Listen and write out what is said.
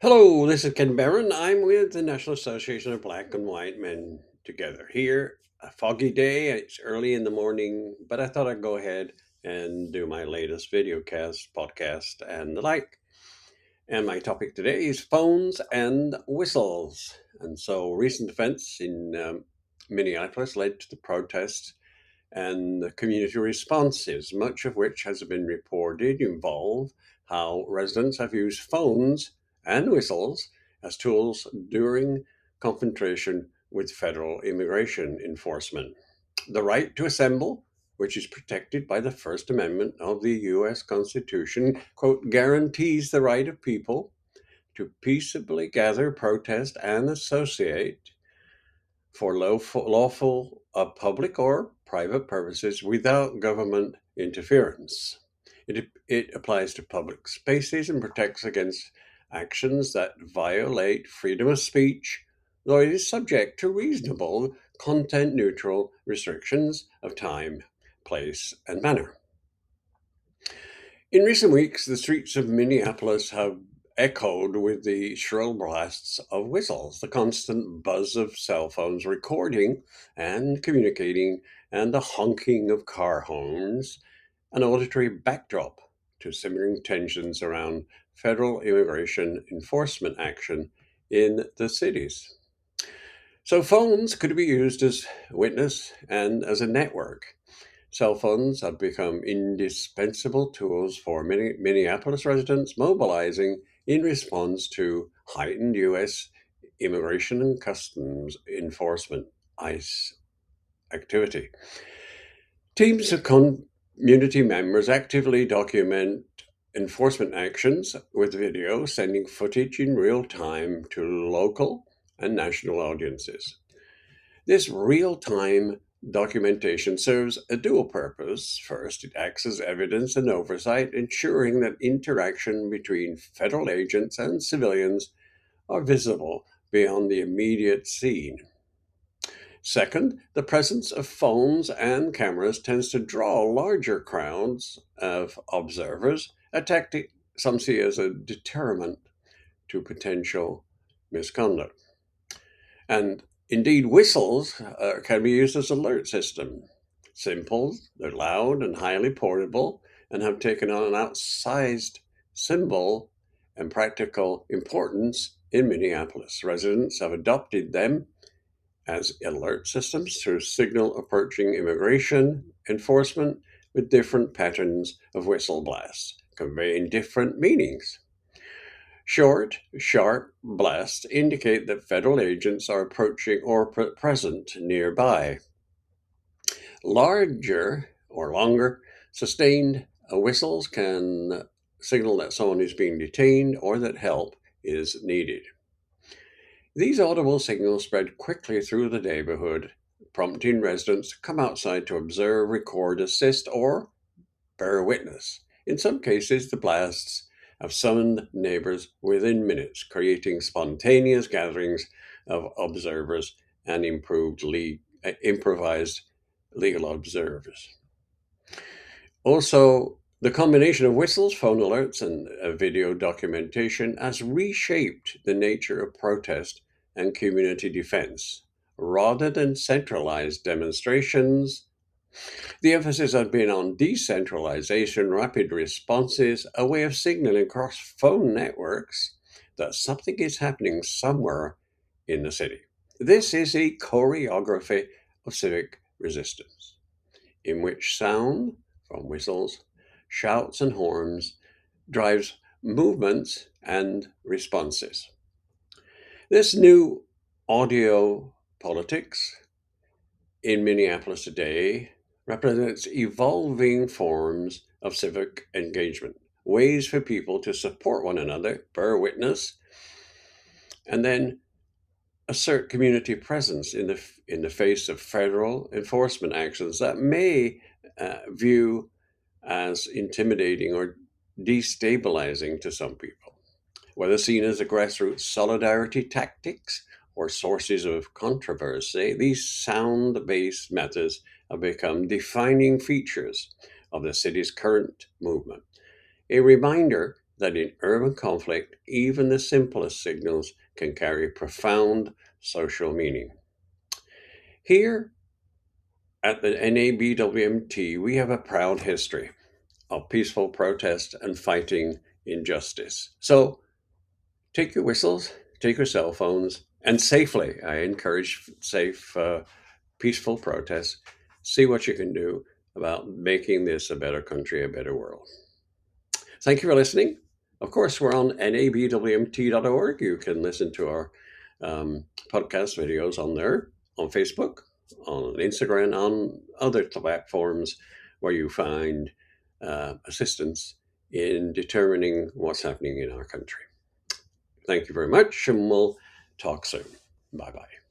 Hello, this is Ken Barron. I'm with the National Association of Black and White Men Together. Here, a foggy day. It's early in the morning, but I thought I'd go ahead and do my latest video cast, podcast, and the like. And my topic today is phones and whistles. And so, recent events in Minneapolis led to the protests and the community responses, much of which has been reported involve how residents have used phones and whistles as tools during confrontation with federal immigration enforcement. The right to assemble, which is protected by the First Amendment of the U.S. Constitution, quote, guarantees the right of people to peaceably gather, protest, and associate for lawful public or private purposes without government interference. It applies to public spaces and protects against actions that violate freedom of speech, though it is subject to reasonable, content neutral restrictions of time, place, and manner. In recent weeks, the streets of Minneapolis have echoed with the shrill blasts of whistles, the constant buzz of cell phones recording and communicating, and the honking of car horns, an auditory backdrop to simmering tensions around federal immigration enforcement action in the cities. So, phones could be used as witness and as a network. Cell phones have become indispensable tools for many Minneapolis residents mobilizing in response to heightened U.S. Immigration and Customs Enforcement ICE activity. Teams of community members actively document enforcement actions with video, sending footage in real time to local and national audiences. This real time documentation serves a dual purpose. First, it acts as evidence and oversight, ensuring that interaction between federal agents and civilians are visible beyond the immediate scene. Second, the presence of phones and cameras tends to draw larger crowds of observers, a tactic some see as a deterrent to potential misconduct. And indeed, whistles can be used as alert system. Simple, they're loud and highly portable, and have taken on an outsized symbol and practical importance in Minneapolis. Residents have adopted them as alert systems to signal approaching immigration enforcement with different patterns of whistle blasts, conveying different meanings. Short, sharp blasts indicate that federal agents are approaching or present nearby. Larger or longer, sustained whistles can signal that someone is being detained or that help is needed. These audible signals spread quickly through the neighborhood, prompting residents to come outside to observe, record, assist, or bear witness. In some cases, the blasts have summoned neighbors within minutes, creating spontaneous gatherings of observers and improvised legal observers. Also, the combination of whistles, phone alerts, and video documentation has reshaped the nature of protest and community defense. Rather than centralized demonstrations, the emphasis has been on decentralization, rapid responses, a way of signaling across phone networks that something is happening somewhere in the city. This is a choreography of civic resistance, in which sound from whistles, shouts, and horns drives movements and responses. This new audio politics in Minneapolis today represents evolving forms of civic engagement, ways for people to support one another, bear witness, and then assert community presence in the face of federal enforcement actions that may view as intimidating or destabilizing to some people. Whether seen as a grassroots solidarity tactics or sources of controversy, these sound based methods have become defining features of the city's current movement. A reminder that in urban conflict, even the simplest signals can carry profound social meaning. Here at the NABWMT, we have a proud history of peaceful protest and fighting injustice. So take your whistles, take your cell phones, and safely, I encourage safe, peaceful protests. See what you can do about making this a better country, a better world. Thank you for listening. Of course, we're on nabwmt.org. You can listen to our podcast videos on there, on Facebook, on Instagram, on other platforms where you find assistance in determining what's happening in our country. Thank you very much, and we'll talk soon. Bye bye.